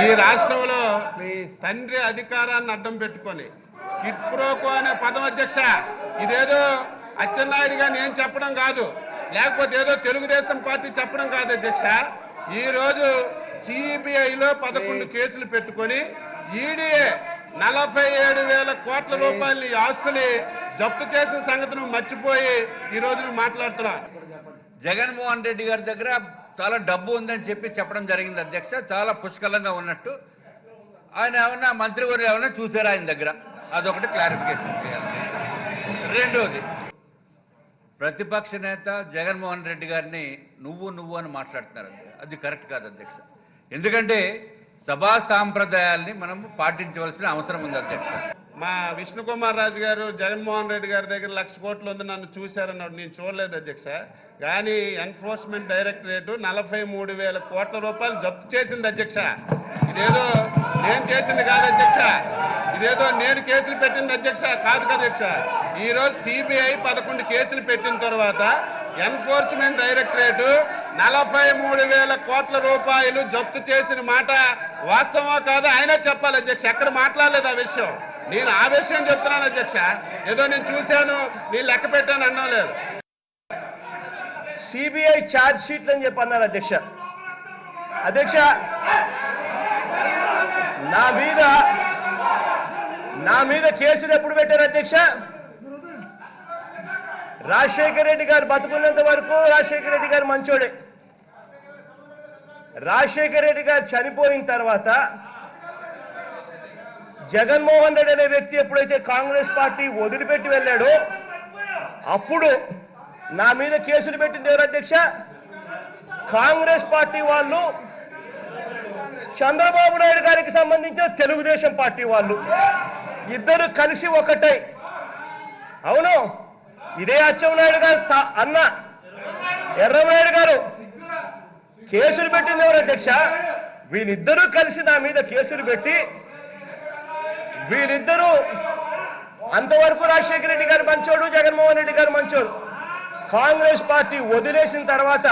ఈ రాష్ట్రంలో తండ్రి అధికారాన్ని అడ్డం పెట్టుకొని కిట్ ప్రోకో అనే పదం అధ్యక్ష, ఇదేదో అచ్చెన్నాయుడుగా నేను చెప్పడం కాదు, లేకపోతే ఏదో తెలుగుదేశం పార్టీ చెప్పడం కాదు అధ్యక్ష. ఈరోజు సిబిఐలో 11 కేసులు పెట్టుకొని ఈడీఏ 47,000 కోట్ల రూపాయలు ఆస్తులు జప్తు చేసిన సంగతి నువ్వు మర్చిపోయి ఈరోజు నువ్వు మాట్లాడుతున్నావు. జగన్మోహన్ రెడ్డి గారి దగ్గర చాలా డబ్బు ఉందని చెప్పడం జరిగింది అధ్యక్ష. చాలా పుష్కలంగా ఉన్నట్టు ఆయన ఏమన్నా మంత్రివర్యులు ఏమన్నా చూసారా ఆయన దగ్గర? అదొకటి క్లారిఫికేషన్ చేయాలి. రెండోది, ప్రతిపక్ష నేత జగన్మోహన్ రెడ్డి గారిని నువ్వు అని మాట్లాడుతున్నారు. అది కరెక్ట్ కాదు అధ్యక్ష. ఎందుకంటే సభా సాంప్రదాయాల్ని మనం పాటించవలసిన అవసరం ఉంది అధ్యక్ష. మా విష్ణుకుమార్ రాజు గారు జగన్మోహన్ రెడ్డి గారి దగ్గర 1,00,000 కోట్లు ఉంది, నన్ను చూశారన్నాడు. నేను చూడలేదు అధ్యక్ష. కానీ ఎన్ఫోర్స్మెంట్ డైరెక్టరేట్ 43,000 కోట్ల రూపాయలు జప్తు చేసింది అధ్యక్ష. ఇదేదో నేను చేసింది కాదు అధ్యక్ష, ఇదేదో నేను కేసులు పెట్టింది అధ్యక్ష కాదు అధ్యక్ష. ఈరోజు సిబిఐ 11 కేసులు పెట్టిన తర్వాత ఎన్ఫోర్స్మెంట్ డైరెక్టరేట్ 43,000 కోట్ల రూపాయలు జప్తు చేసిన మాట వాస్తవమా కాదు ఆయనే చెప్పాలి అధ్యక్ష. ఎక్కడ మాట్లాడలేదు ఆ విషయం. నేను ఆ విషయం చెప్తున్నాను అధ్యక్ష. ఏదో నేను చూశాను, నేను లెక్క పెట్టాను అన్నా లేదు. సిబిఐ ఛార్జ్ షీట్లు అని చెప్పి అన్నారు అధ్యక్ష. అధ్యక్ష, నా మీద కేసులు ఎప్పుడు పెట్టారు అధ్యక్ష? రాజశేఖర రెడ్డి గారు బతుకున్నంత వరకు రాజశేఖర రెడ్డి గారు మంచోడే. రాజశేఖర రెడ్డి గారు చనిపోయిన తర్వాత జగన్మోహన్ రెడ్డి అనే వ్యక్తి ఎప్పుడైతే కాంగ్రెస్ పార్టీ వదిలిపెట్టి వెళ్ళాడో అప్పుడు నా మీద కేసులు పెట్టింది ఎవరు అధ్యక్ష? కాంగ్రెస్ పార్టీ వాళ్ళు, చంద్రబాబు నాయుడు గారికి సంబంధించిన తెలుగుదేశం పార్టీ వాళ్ళు ఇద్దరు కలిసి ఒకటై, అవును ఇదే అచ్చెన్నాయుడు గారు అన్న ఎర్రమనాయుడు గారు కేసులు పెట్టింది ఎవరు అధ్యక్ష? వీళ్ళిద్దరూ కలిసి నా మీద కేసులు పెట్టి, వీళ్ళిద్దరూ అంతవరకు రాజశేఖర రెడ్డి గారు మంచోడు, జగన్మోహన్ రెడ్డి గారు మంచోడు. కాంగ్రెస్ పార్టీ వదిలేసిన తర్వాత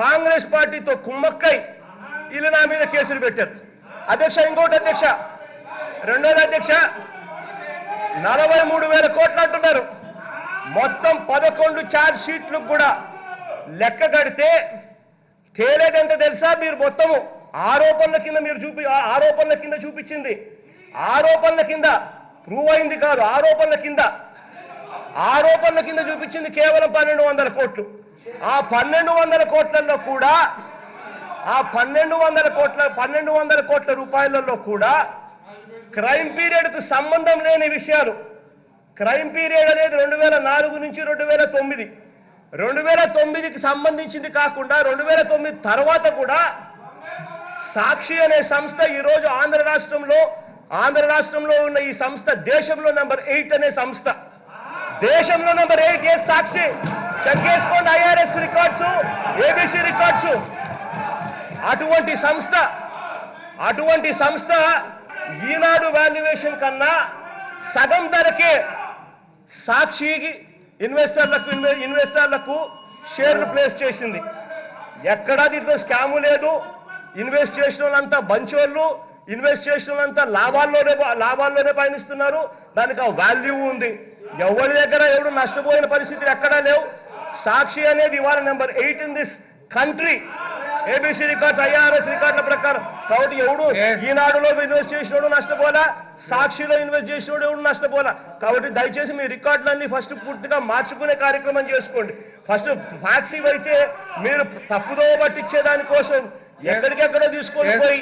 కాంగ్రెస్ పార్టీతో కుమ్మక్కై వీళ్ళు నా మీద కేసులు పెట్టారు అధ్యక్ష. ఇంకోటి అధ్యక్ష, రెండోది అధ్యక్ష, 43,000 కోట్లు అంటున్నారు. మొత్తం 11 ఛార్జ్ షీట్లు కూడా లెక్క కడితే తేలేదంత తెలుసా? మీరు మొత్తము ఆరోపణల కింద చూపించింది, ఆరోపణల కింద ప్రూవ్ అయింది కాదు, ఆరోపణల కింద చూపించింది కేవలం 1,200 కోట్లు. ఆ 1,200 కోట్లలో కూడా, ఆ 1,200 కోట్ల రూపాయలలో కూడా క్రైమ్ పీరియడ్కు సంబంధం లేని విషయాలు. క్రైమ్ పీరియడ్ అనేది 2004 నుంచి 2009, 2009కి సంబంధించింది కాకుండా 2009 తర్వాత కూడా సాక్షి అనే సంస్థ ఈరోజు ఆంధ్ర రాష్ట్రంలో ఉన్న ఈ సంస్థ దేశంలో నెంబర్ 8 అనే సంస్థ, దేశంలో నెంబర్ 8 సాక్షి. చెక్ చేసుకోండి, IRS రికార్డ్స్, ABC రికార్డ్స్. అటువంటి సంస్థ ఈనాడు వాల్యుయేషన్ కన్నా సగం ధరకే సాక్షికి ఇన్వెస్టర్లకు షేర్లు ప్లేస్ చేసింది. ఎక్కడా దీంట్లో స్కాము లేదు. ఇన్వెస్ట్ చేసిన వాళ్ళంతా బంచోళ్ళు, ఇన్వెస్ట్ చేసిన వాళ్ళంతా లాభాల్లోనే పయనిస్తున్నారు. దానికి ఆ వాల్యూ ఉంది. ఎవరి దగ్గర ఎవరు నష్టపోయిన పరిస్థితులు ఎక్కడా లేవు. సాక్షి అనేది ఇవాళ number 8 in this country, ABC records, IRS రికార్డుల ప్రకారం. కాబట్టి ఎవడు ఈనాడులో ఇన్వెస్ట్ చేసినోడు నష్టపోలా, సాక్షిలో ఇన్వెస్ట్ చేసినోడు ఎవడు నష్టపోలా. కాబట్టి దయచేసి మీ రికార్డులన్నీ ఫస్ట్ పూర్తిగా మార్చుకునే కార్యక్రమం చేసుకోండి. ఫస్ట్ ఫ్యాక్స్ అయితే మీరు తప్పుదోవ పట్టించే దానికోసం ఎక్కడికెక్కడో తీసుకొని పోయి